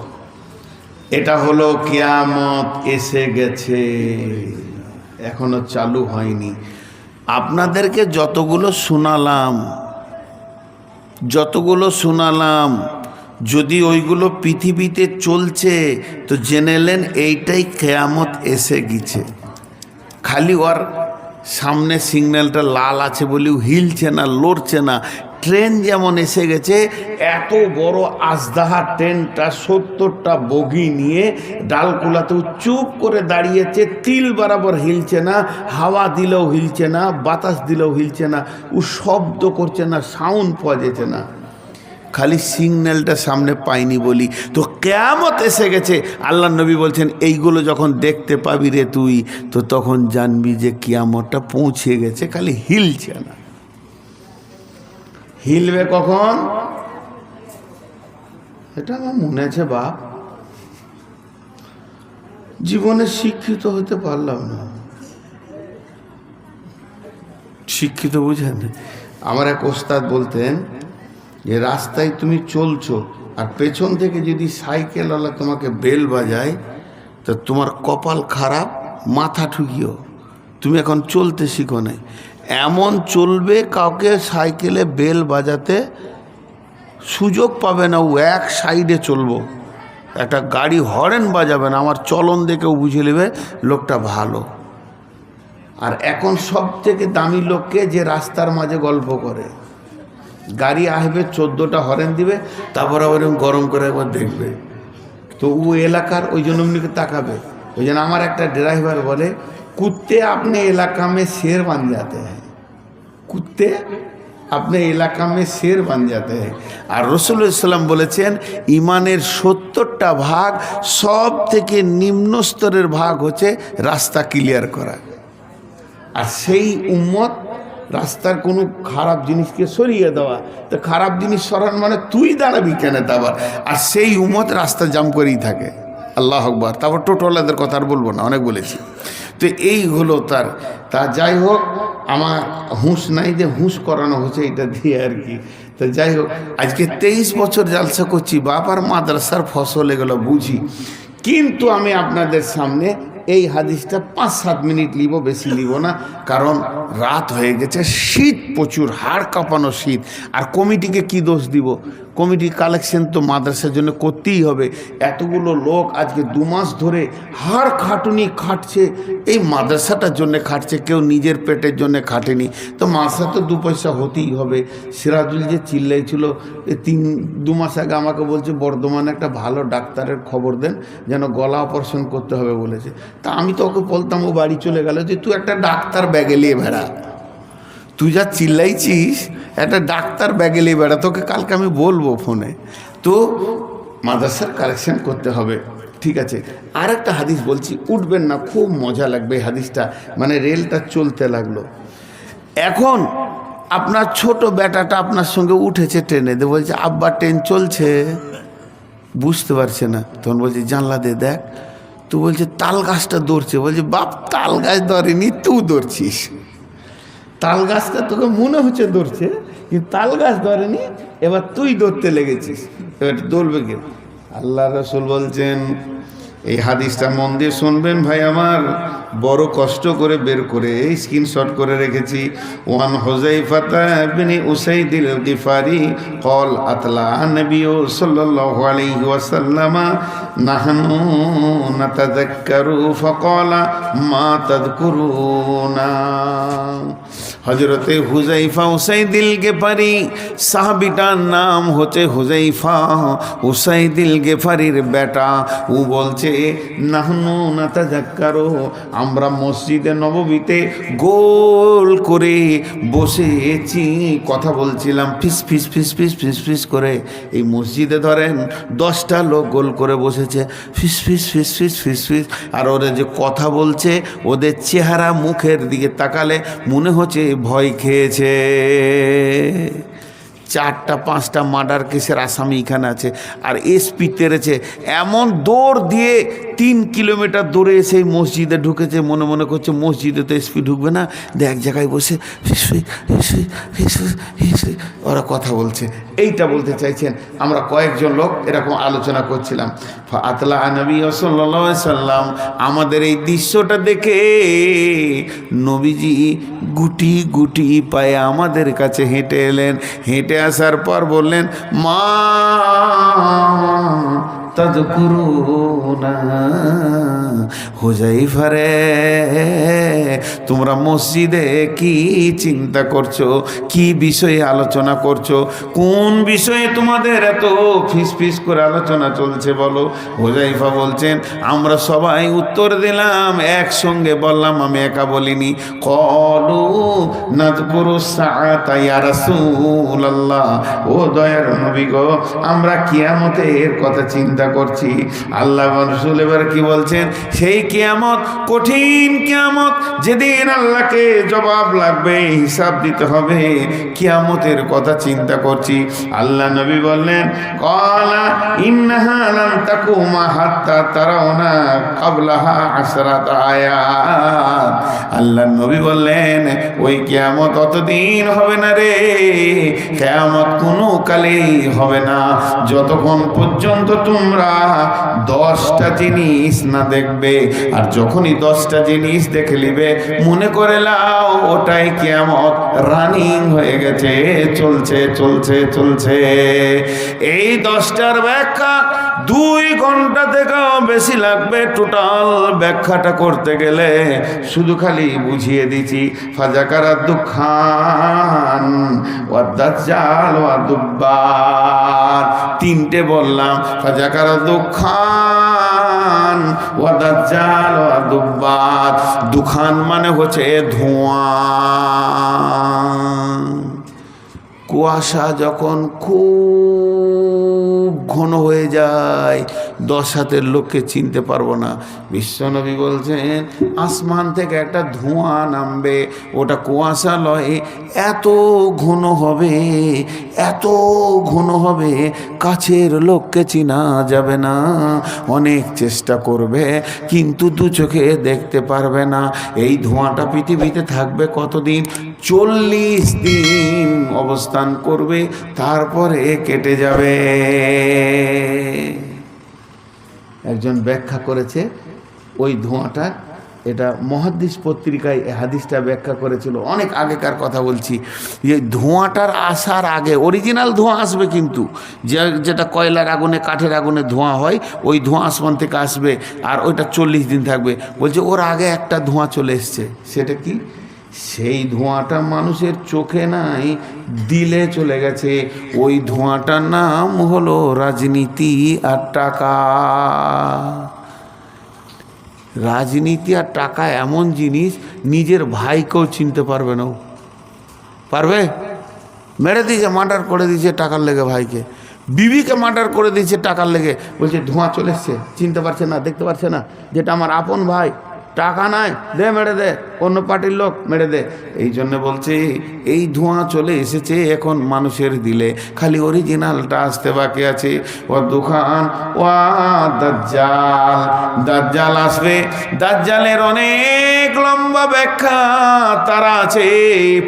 [SPEAKER 1] এটা হলো কিয়ামত এসে গেছে, এখনো চালু হয়নি। আপনাদেরকে যতগুলো শোনালাম যদি ওইগুলো পৃথিবীতে চলছে তো জেনেলেন এইটাই কিয়ামত এসে গেছে। খালি ওর সামনে সিগন্যালটা লাল আছে বলেও হিলছে না, লড়ছে না। ট্রেন যেমন এসে গেছে, এত বড় আজদাহা ট্রেনটা 70টা বগি নিয়ে ডালকুলাতেও চুপ করে দাঁড়িয়েছে, তিল বরাবর হিলছে না, হাওয়া দিলেও হিলছে না, বাতাস দিলেও হিলছে না, ও শব্দ করছে না, সাউন্ড পাওয়া যেছে না, খালি সিগন্যালটা সামনে পাইনি বলি। তো কিয়ামত এসে গেছে। আল্লাহ নবী বলছেন এইগুলো যখন দেখতে পাবি রে তুই, তো তখন জানবি যে কিয়ামতটা পৌঁছে গেছে, খালি হিলছে না। হিলবে কখন? এটা আমার মনে আছে বাপ, জীবনে শিক্ষিত হতে পারলাম না। শিক্ষিত বুঝেন? আমার এক ওস্তাদ বলতেন যে রাস্তায় তুমি চলছো আর পেছন থেকে যদি সাইকেলওয়ালা তোমাকে বেল বাজায় তো তোমার কপাল খারাপ, মাথা ঠুকিও, তুমি এখন চলতে শিখো নাই। এমন চলবে কাউকে সাইকেলে বেল বাজাতে সুযোগ পাবে না, ও এক সাইডে চলবো, একটা গাড়ি হর্ন বাজাবে না, আমার চলন দেখেও বুঝে নেবে লোকটা ভালো। আর এখন সব থেকে দামি লোককে যে রাস্তার মাঝে গল্প করে, গাড়ি আসবে 14টা হর্ন দিবে, তারপর আবার গরম করে একবার দেখবে, তো ও এলাকার ওই জন্য এমনিকে তাকাবে। ওই জন্য আমার একটা ড্রাইভার বলে কুত্তে আপনি এলাকা মে শের বান যাতে হ্যাঁ, কুত্তে আপনি এলাকা মে শের বান যাতে হ্যাঁ। আর রাসূলুল্লাহ সাল্লাল্লাহু আলাইহি ওয়াসাল্লাম বলেছেন ইমানের 70টা ভাগ, সব থেকে নিম্ন স্তরের ভাগ হচ্ছে রাস্তা ক্লিয়ার করা। আর সেই উম্মত রাস্তার কোনো খারাপ জিনিসকে সরিয়ে দেওয়া, তো খারাপ জিনিস সরান মানে তুই দাঁড়াবি কেন আবার, আর সেই উম্মত রাস্তা জাম করেই থাকে। আল্লাহ আকবার। তারপর টোটোওয়ালাদের কথা আর বলবো না, অনেক বলেছি। তো এই হলো তা যাই হোক, আমার হুঁশ নাই যে হুঁশ করানো হচ্ছে এটা দিয়ে আর কি। তো যাই হোক, আজকে 23 বছর জালসা করছি, বাবার মাদ্রাসার ফসল এগুলো বুঝি, কিন্তু আমি আপনাদের সামনে এই হাদিসটা 5-7 মিনিট নিব, বেশি নিব না, কারণ রাত হয়ে গেছে, শীত প্রচুর, হাড় কাঁপানো শীত। আর কমিটিকে কি দোষ দিব? কমিটি কালেকশন তো মাদ্রাসার জন্য করতেই হবে। এতগুলো লোক আজকে 2 মাস ধরে হাড় খাটুনি খাটছে, এই মাদ্রাসাটার জন্য খাটছে, কেউ নিজের পেটের জন্য খাটেনি। তো মাদ্রাসা তো 2 পয়সা হতেই হবে। সিরাজুল যে চিল্লাইছিল 2 মাস আগে, আমাকে বলছে বর্ধমানে একটা ভালো ডাক্তারের খবর দেন, যেন গলা অপারেশন করতে হবে বলেছে। তা আমি তো ওকে বলতাম, ও বাড়ি চলে গেল, যে তুই একটা ডাক্তার ব্যাগে নিয়ে বেড়া, তুই যা চিল্লাইছিস একটা ডাক্তার ব্যাগে নিয়ে বেড়া, তোকে কালকে আমি বলবো ফোনে। তো মাদ্রাসার কালেকশন করতে হবে, ঠিক আছে। আর একটা হাদিস বলছি, উঠবেন না, খুব মজা লাগবে এই হাদিসটা, মানে রেলটা চলতে লাগলো। এখন আপনার ছোট বেটাটা আপনার সঙ্গে উঠেছে ট্রেনে, বলছে আব্বা ট্রেন চলছে, বুঝতে পারছে না, তখন বলছে জানলা দিয়ে দেখ। তো বলছে তাল গাছটা ধরছে, বলছে বাপ তাল গাছ ধরেনি, তুই ধরছিস। তাল গাছটা তোকে মনে হচ্ছে ধরছে, কিন্তু তাল গাছ ধরেনি, এবার তুই ধরতে লেগেছিস, এবার ধরবে কে? আল্লাহ রাসূল বলছেন, এই হাদিসটা মন দিয়ে শুনবেন ভাই আমার, বড় কষ্ট করে বের করে স্ক্রিনশট করে রেখেছি। ওয়ান হুযায়ফাতা ইবনে উসাইদিল গিফারি قال আতলা নবী সাল্লাল্লাহু আলাইহি ওয়াসাল্লাম নাহনু নাতাযাক্কারু ফাকালা মা তাযকুরুনা। হযরতে হুযায়ফা উসাইদিল গিফারি, সাহাবীটার নাম হচ্ছে হুযায়ফা উসাইদিল গিফারির বেটা। ও বলছে নাহনু নাতাযাক্কারু, আমরা মসজিদে নববীতে গোল করে বসেছি, কথা বলছিলাম, ফিস ফিস ফিস ফিস ফিস ফিস করে। এই মসজিদে ধরেন 10টা লোক গোল করে বসেছে, ফিস ফিস ফিস ফিস ফিস ফিস, আর ওরা যে কথা বলছে, ওদের চেহারা মুখের দিকে তাকালে মনে হচ্ছে ভয় খেয়েছে। 4টা-5টা মার্ডার কেসের আসামি এখানে আছে, আর এসপি তেরেছে, এমন দৌড় দিয়ে 3 কিলোমিটার দৌড়ে এসে মসজিদে ঢুকেছে, মনে মনে করছে মসজিদে তো এসপি ঢুকবে না, এক জায়গায় বসে ওরা কথা বলছে। এইটা বলতে চাইছেন, আমরা কয়েকজন লোক এরকম আলোচনা করছিলাম। আতলা নবী সাল্লাল্লাহু আলাইহি সাল্লাম, আমাদের এই দৃশ্যটা দেখে নবীজি গুটি গুটি পায়ে আমাদের কাছে হেঁটে এলেন। হেঁটে আসার পর বললেন, মা তাযকুরুনা, হুযায়ফা রে, তোমরা মসজিদে কি চিন্তা করছো, কি বিষয়ে আলোচনা করছো, কোন বিষয়ে তোমাদের এত ফিসফিস করে আলোচনা চলছে বলো। হুযায়ফা বলছেন, আমরা সবাই উত্তর দিলাম, একসঙ্গে বললাম, আমি একা বলিনি। ক্বালু নাযকুরু সাআতা ইয়া রাসূলুল্লাহ, ও দয়ার নবী গো, আমরা কিয়ামতের কথা চিন্তা করছি। আল্লাহ রাসূল এবার কি বলছেন, সেই কিয়ামত, কঠিন কিয়ামত, যেদিন আল্লাহকে জবাব লাগবে, হিসাব দিতে হবে, কিয়ামতের কথা চিন্তা করছি। আল্লাহ নবী বললেন, ক্বালা ইন্নাহা লাম তাকুমা হাত্তা তারাউনা ক্বাবলাহা 10 আয়াত। আল্লাহ নবী বললেন, ওই কিয়ামত অতদিন হবে না রে, কিয়ামত কোনো কালেই হবে না যতক্ষণ পর্যন্ত তোমরা 10টা জিনিস না দেখবে। আর যখনই 10টা জিনিস দেখে নিবে, মনে করে লাও ওটাই কিয়ামত, রানিং হয়ে গেছে, চলছে চলছে চলছে। এই 10টার ব্যাখ্যা 2 ঘন্টা থেকেও বেশি লাগবে টোটাল ব্যাখ্যাটা করতে গেলে। শুধু খালি বুঝিয়ে দিচ্ছি, ফাজাকারা দুখান ওয়া দাজ্জাল ওয়া দুব্বার, 3টে বললাম, ফাজাকারা দুখান ওয়া দাজ্জাল ওয়া দুব্বার। দুখান মানে হচ্ছে ধোঁয়া, কুয়াশা যখন খুব ঘন হয়ে যায়, 10 হাতের লোককে চিনতে পারবো না। বিশ্বনবী বলছেন আসমান থেকে একটা ধোঁয়া নামবে, ওটা কুয়াশা লয়, এত ঘন হবে, এত ঘন হবে কাছের লোককে চিনা যাবে না। অনেক চেষ্টা করবে কিন্তু দু চোখে দেখতে পারবে না। এই ধোঁয়াটা পৃথিবীতে থাকবে কতদিন? 40 দিন অবস্থান করবে, তারপরে কেটে যাবে। একজন ব্যাখ্যা করেছে ওই ধোঁয়াটা, এটা মুহাদ্দিস পত্রিকায় হাদিসটা ব্যাখ্যা করেছিল, অনেক আগেকার কথা বলছি। যে ধোঁয়াটার আসার আগে অরিজিনাল ধোঁয়া আসবে, কিন্তু যেটা কয়লার আগুনে কাঠের আগুনে ধোঁয়া হয়, ওই ধোঁয়া আসমান থেকে আসবে, আর ওইটা 40 দিন থাকবে। বলছে ওর আগে একটা ধোঁয়া চলে এসছে। সেটা কি? সেই ধোঁয়াটা মানুষের চোখে নাই, দিলে চলে গেছে। ওই ধোঁয়াটার নাম হলো রাজনীতি আর টাকা। রাজনীতি আর টাকা এমন জিনিস, নিজের ভাইকেও চিনতে পারবে না। পারবে? মেরে দিয়েছে, মার্ডার করে দিয়েছে টাকার লেগে ভাইকে, বিবিকে মার্ডার করে দিয়েছে টাকার লেগে। বলছে ধোঁয়া চলে এসছে, চিনতে পারছে না, দেখতে পারছে না, যেটা আমার আপন ভাই, টাকা নাই, দে মেরে দে, অন্য পার্টির লোক মেরে দে। এই জন্য বলছে এই ধোঁয়া চলে এসেছে এখন মানুষের দিলে, খালি অরিজিনালটা আসতে বাকি আছে। ও দোকান ও দাজ্জাল, দাজ্জাল আসবে। দাজ্জালের অনেক লম্বা ব্যাখ্যা তারা আছে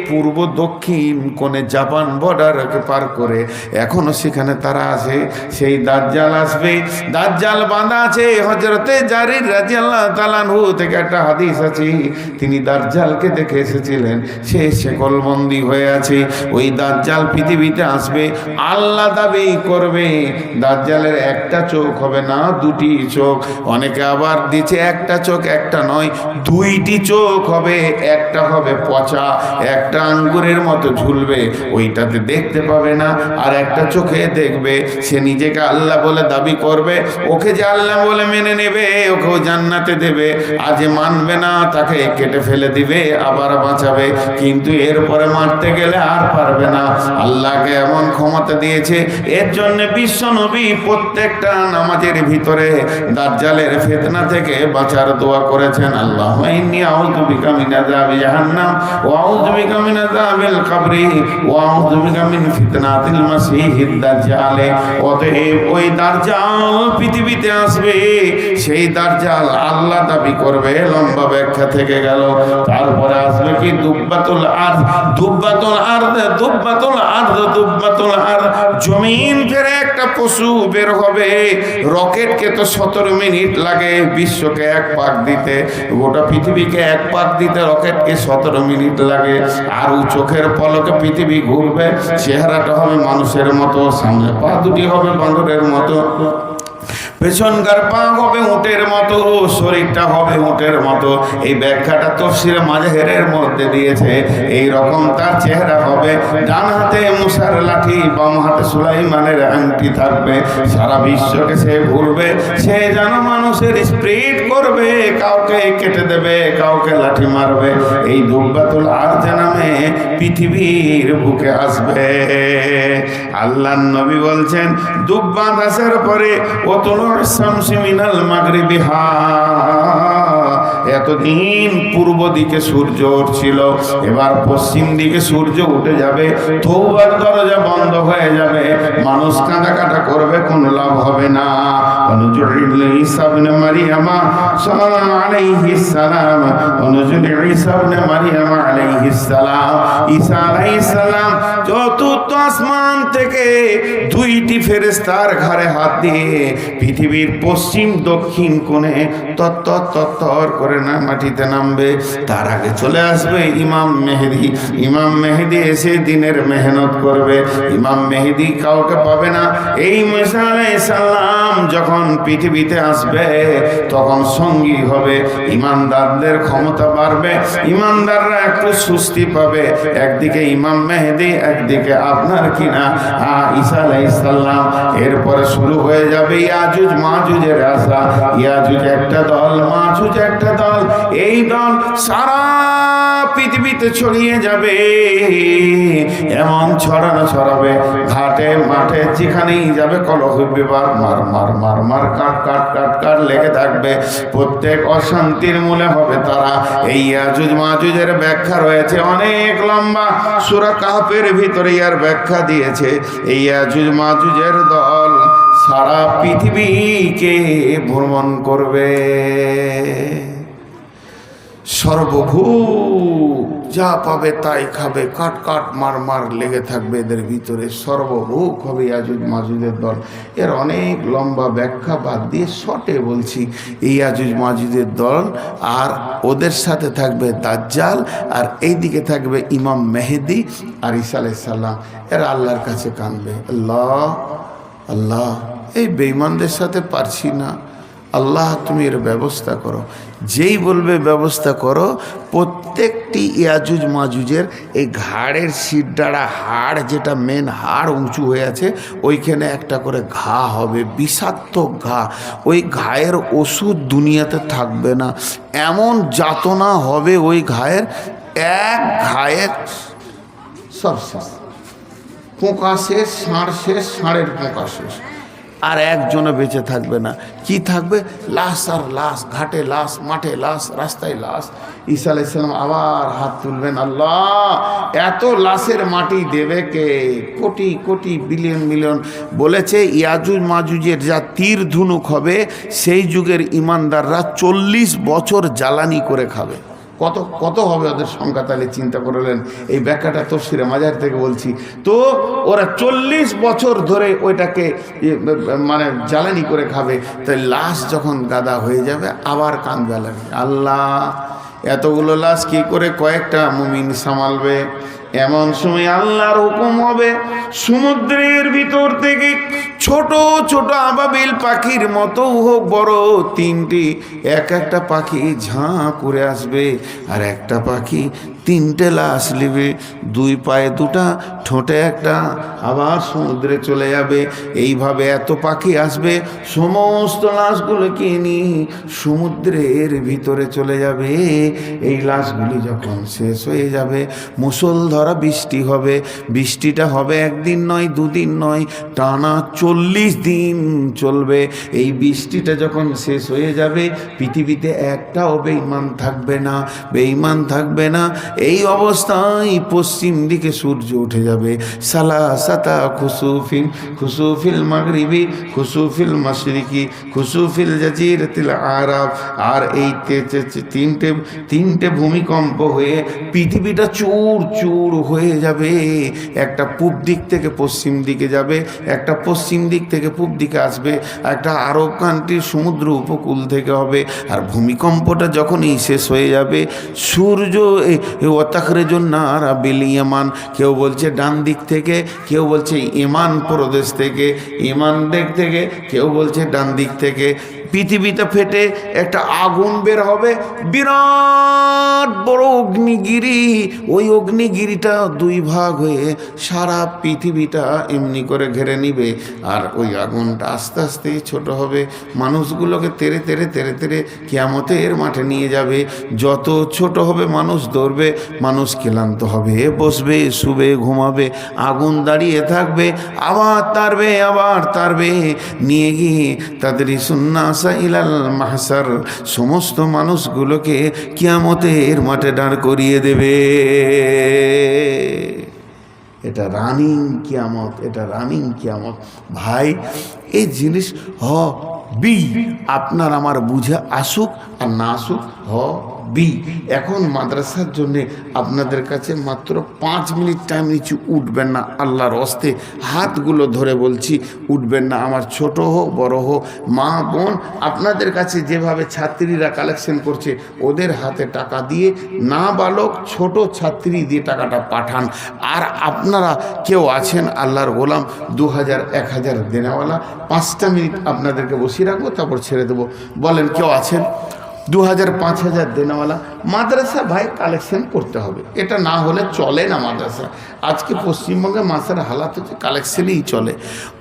[SPEAKER 1] পূর্ব দক্ষিণ কোণে জাপান বর্ডারকে পার করে, এখনো সেখানে তারা আছে। সেই দাজ্জাল আসবে। দাজ্জাল বাঁধা আছে হযরতে জারির রাদিয়াল্লাহু তাআলা আনহু থেকে একটা হাদিস আছে, তিনি দাজ্জালকে দেখে এসেছিলেন, সে শেকলবন্দি হয়ে আছে। ওই দাজ্জাল পৃথিবীতে আসবে, আল্লাহ দাবি করবে দাজ্জালের একটা চোখ হবে না, দুটি চোখ। অনেকে আবার দিচ্ছে একটা চোখ, একটা নয়, দুইটি চোখ হবে, একটা হবে পচা, একটা আঙ্গুরের মতো ঝুলবে, ওইটাতে দেখতে পাবে না, আর একটা চোখে দেখবে। সে নিজেকে আল্লাহ বলে দাবি করবে, ওকে যে আল্লাহ বলে মেনে নেবে, ওকেও জান্নাতে দেবে, আজ মানবে না তাকে কেটে ফেলে দিবে, আবার বাঁচাবে, কিন্তু এরপরে মারতে গেলে আর পারবে না। আল্লাহকে এমন ক্ষমতা দিয়েছে। এর জন্য বিশ্ব নবী প্রত্যেকটা নামাজের ভিতরে দাজ্জালের ফিতনা থেকে বাঁচার দোয়া করেছেন। আল্লাহুম্মা ইন্নী আউযু বিকা মিন আযাবি জাহান্নাম ওয়া আউযু বিকা মিন আযাবিল কবরি ওয়া আউযু বিকা মিন ফিতনাতিল মাসীহিদ দাজ্জাল। অতএব ওই দাজ্জাল পৃথিবীতে আসবে, সেই দাজ্জাল আল্লাহ দাবি করবে। লম্বা ব্যাখ্যা থেকে গেল। তারপরে আসবে কি? দুব্বাতুল আরদ, দুব্বাতুল আরদ, দুব্বাতুল আরদ, দুব্বাতুল আরদ। জমিন ফেরে একটা পশু বের হবে। রকেটকে তো 17 মিনিট লাগে বিশ্বকে এক পাক দিতে, গোটা পৃথিবীকে এক পাক দিতে রকেটকে 17 মিনিট লাগে। আর চোখের পলকে পৃথিবী ঘুরবে, চেহারাটা হবে মানুষের মতো, সামনে পা দুটি হবে বাঁদরের মতো, পেছনকার পা হবে উটের মতো, শরীরটা হবে উটের মতো। এই ব্যাখ্যাটা তাফসীরে মাজাহিরের মধ্যে দিয়েছে। এই রকম তার চেহারা হবে। ডান হাতে মুসার লাঠি, বাম হাতে সুলাইমানের আংটি থাকবে। সারা বিশ্বকে সে ঘুরবে, সে যেন মানুষের স্প্রিট করবে, কাউকে কেটে দেবে, কাউকে লাঠি মারবে। এই দুব্বাতুল আরদ নামে পৃথিবীর বুকে আসবে। আল্লাহর নবী বলছেন দুব্বাত আসার পরে এতদিন পূর্ব দিকে সূর্য উঠছিল, এবার পশ্চিম দিকে সূর্য উঠে যাবে। তওবার দরজা বন্ধ হয়ে যাবে, মানুষ কাঁদাকাটা করবে, কোনো লাভ হবে না। ঈসা ইবনে মারইয়াম আলাইহিস সালাম, ঈসা ইবনে মারইয়াম আলাইহিস সালাম, ঈসা আলাইহিস সালাম চতুর্থ আসমান থেকে দুইটি ফেরেশতার ঘাড়ে হাত দিয়ে পৃথিবীর পশ্চিম দক্ষিণ কোণে তত্তর করে না মাটিতে নামবে। তার আগে চলে আসবে ইমাম মেহেদী। ইমাম মেহেদী এসে দিনের মেহনত করবে। ইমাম মেহেদী কাউকে পাবে না। এই ঈসা আলাইহিস সালাম যখন পৃথিবীতে আসবে তখন সঙ্গী হবে, ইমানদারদের ক্ষমতা বাড়বে, ইমানদাররা একটু সুস্থি পাবে। একদিকে ইমাম মেহেদী, একদিকে আপনার কিনা ঈসা আলাইহিস সালাম। এরপরে শুরু হয়ে যাবে ইয়াজুজ মাজুজের আসা। ইয়াজুজ একটা দল, মাজুজ একটা দল। এই দল সারা পৃথিবী পৃথিবীতে ছড়িয়ে যাবে, এমন ছড়াবে ঘাটে মাঠে যেখানেই যাবে কলহ বিবাদ, মার মার মার মার কাট কাট কাট কাট লেগে থাকবে। প্রত্যেক অশান্তির মূলে হবে তারা। এই ইয়াজুজ মাজুজের ব্যাখ্যা রয়েছে অনেক লম্বা, সূরা কাহফের ভিতরে ইয়ার ব্যাখ্যা দিয়েছে। এই ইয়াজুজ মাজুজের দল সারা পৃথিবীকে ভ্রমণ করবে। সর্বভূক যা পাবে তাই খাবে, কাট কাট মার মার লেগে থাকবে এদের ভিতরে। সর্বভূক হবে ইয়াজুজ মাজুজের দল। এর অনেক লম্বা ব্যাখ্যা বাদ দিয়ে শর্টে বলছি, এই ইয়াজুজ মাজুজের দল, আর ওদের সাথে থাকবে দাজ্জাল, আর এইদিকে থাকবে ইমাম মেহেদি আর ঈসা আলাইহিস সালাম। এরা আল্লাহর কাছে কাঁদবে, আল্লাহ আল্লাহ এই বেঈমানদের সাথে পারছি না, আল্লাহ তুমি এর ব্যবস্থা করো। যেই বলবে ব্যবস্থা করো, প্রত্যেকটি ইয়াজুজ মাজুজের এই ঘাড়ের শিরদাঁড়া হাড়, যেটা মেন হাড় উঁচু হয়ে আছে, ওইখানে একটা করে ঘা হবে, বিষাক্ত ঘা। ওই ঘায়ের ওষুধ দুনিয়াতে থাকবে না, এমন যাতনা হবে ওই ঘায়ের। এক ঘায়ের সব শেষ, পোকা শেষ, ষাঁড় শেষ, ষাঁড়ের পোকা শেষ, আর একজনও বেঁচে থাকবে না। কি থাকবে? লাশ আর লাশ, ঘাটে লাশ, মাঠে লাশ, রাস্তায় লাশ। ঈসা আলাইহিস সালাম আবার হাত তুলবেন, আল্লাহ এত লাশের মাটি দেবে কে? Crore crore billion million. বলেছে ইয়াজুজ মাজুজের যা তীর ধনুক হবে, সেই যুগের ইমানদাররা 40 বছর জ্বালানি করে খাবে। কত কত হবে ওদের সংখ্যা? তাহলে চিন্তা করলেন। এই ব্যাখ্যাটা তফসিরে মাজার থেকে বলছি। তো ওরা 40 বছর ধরে ওইটাকে মানে জ্বালানি করে খাবে। তাই লাশ যখন গাদা হয়ে যাবে আবার কাঁদবে লাগে, আল্লাহ এতগুলো লাশ কি করে কয়েকটা মুমিন সামালবে? এমন সময় আল্লাহর হুকুম হবে, সমুদ্রের ভিতর থেকে ছোট ছোট আবাবিল পাখির মতো হোক বড় তিনটি, এক একটা পাখি ঝাঁ করে আসবে, আর একটা পাখি 3টে লাশ নেবে, 2 পায়ে 2টা, ঠোঁটে একটা, আবার সমুদ্রে চলে যাবে। এইভাবে এত পাখি আসবে, সমস্ত লাশগুলোকে নিয়ে সমুদ্রের ভিতরে চলে যাবে। এই লাশগুলি যখন শেষ হয়ে যাবে, মুষলধারা বৃষ্টি হবে। বৃষ্টিটা হবে একদিন নয়, 2 দিন নয়, টানা 40 দিন চলবে। এই বৃষ্টিটা যখন শেষ হয়ে যাবে, পৃথিবীতে একটাও বেঈমান থাকবে না, বেঈমান থাকবে না। এই অবস্থায় পশ্চিম দিকে সূর্য উঠে যাবে। সালাসাতা খুসুফিন, খুসুফিল মাগরিবি, খুসুফিল মাশরিকি, খুসুফিল জাজিরাতিল আরব। আর এই তিনটে ভূমিকম্প হয়ে পৃথিবীটা চূর চূর হয়ে যাবে। একটা পূব দিক থেকে পশ্চিম দিকে যাবে, একটা পশ্চিম দিক থেকে পূব দিকে আসবে, একটা আরব কান্ট্রির সমুদ্র উপকূল থেকে হবে। আর ভূমিকম্পটা যখনই শেষ হয়ে যাবে, সূর্য ওয়াতাখরিজুন নারা বিল ইয়ামান, কেউ বলছে ডান দিক থেকে, কেউ বলছে ইমান প্রদেশ থেকে, ইমান দিক থেকে, কেউ বলছে ডান দিক থেকে। পৃথিবীতে ফেটে একটা আগুন বের হবে, বিরাট বড় অগ্নিগিরি। ওই অগ্নিগিরিটা 2 ভাগ হয়ে সারা পৃথিবীটা এমনি করে ঘেরে নিবে। আর ওই আগুনটা আস্তে আস্তে ছোট হবে, মানুষগুলোকে তেরে তেরে তেরে তেরে কিয়ামতের মাঠে নিয়ে যাবে। যত ছোট হবে মানুষ দৌড়বে, মানুষ ক্লান্ত হবে, বসবে, শুবে, ঘুমাবে, আগুন দাঁড়িয়ে থাকবে, আবার তারবে, আবার তারবে, নিয়ে গিয়ে তাদের সুন্নাস ইলাল মাহসার, সমস্ত মানুষগুলোকে কিয়ামতের মাঠে দাঁড় করিয়ে দেবে। এটা রানিং কিয়ামত, এটা রানিং কিয়ামত। ভাই এই জিনিস বি আপনার আমার বুঝে আসুক আর না আসুক বি। এখন মাদ্রাসার জন্যে আপনাদের কাছে মাত্র 5 মিনিট টাইম নিচ্ছি, উঠবেন না, আল্লাহর হস্তে হাতগুলো ধরে বলছি, উঠবেন না। আমার ছোট হোক বড় হোক, মা বোন, আপনাদের কাছে যেভাবে ছাত্রীরা কালেকশন করছে, ওদের হাতে টাকা দিয়ে, না বালক ছোট ছাত্রী দিয়ে টাকাটা পাঠান। আর আপনারা কেউ আছেন আল্লাহর গোলাম, 2000 1000 দেনেওয়ালা, 5টা মিনিট আপনাদেরকে বসিয়ে রাখবো, তারপর ছেড়ে দেবো। বলেন কেউ আছেন? 2000 5000 দেনেওয়ালা মাদ্রাসা ভাই কালেকশন করতে হবে, এটা না হলে চলে না মাদ্রাসা। আজকে পশ্চিমবঙ্গে মাসের হালাত হচ্ছে কালেকশনেই চলে।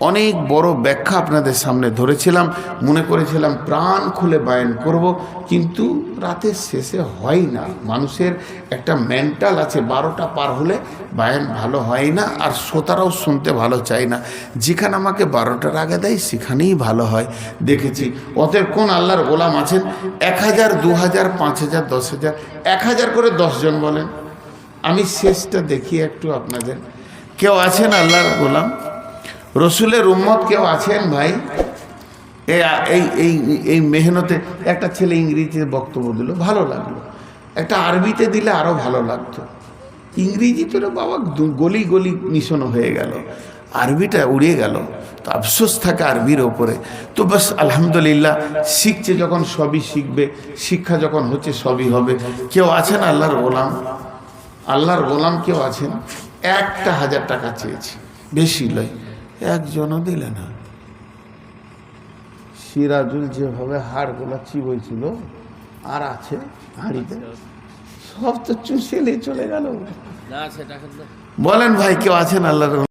[SPEAKER 1] অনেক বড় ব্যাখ্যা আপনাদের সামনে ধরেছিলাম, মনে করেছিলাম প্রাণ খুলে বায়ান করব, কিন্তু রাতের শেষে হয় না। মানুষের একটা মেন্টাল আছে, 12টা পার হলে বায়ান ভালো হয় না, আর শ্রোতারাও শুনতে ভালো চায় না। যেখানে আমাকে 12টার আগে দেয় সেখানেই ভালো হয় দেখেছি। অতএব কোন আল্লাহর গোলাম আছেন 1000 2000 5000 10000 1000 করে 10 জন বলেন, আমি শেষটা দেখি একটু আপনাদের। কেউ আছেন আল্লাহর গোলাম রসুলের উম্মত কেউ আছেন ভাই? এই এই এই মেহনতে একটা ছেলে ইংরেজিতে বক্তব্য দিল, ভালো লাগলো। একটা আরবিতে দিলে আরও ভালো লাগতো। ইংরেজি তো বাবা গলি গলি মিশন হয়ে গেল, আরবিটা উড়িয়ে গেল, তো আফসোস থাকে আরবির ওপরে। তো বাস আলহামদুলিল্লাহ, শিখছে যখন সবই শিখবে, শিক্ষা যখন হচ্ছে সবই হবে। কেউ আছেন আল্লাহর গোলাম? আল্লাহর গোলাম কেউ আছেন? 1000 টাকা চেয়েছি, বেশি লয়, একজনও দিলে না। সিরাজুল যেভাবে হাড়গুলো চিবইছিল আর আছে হাঁড়িতে, সব তো চুষে চলে গেল। বলেন ভাই কেউ আছেন আল্লাহর?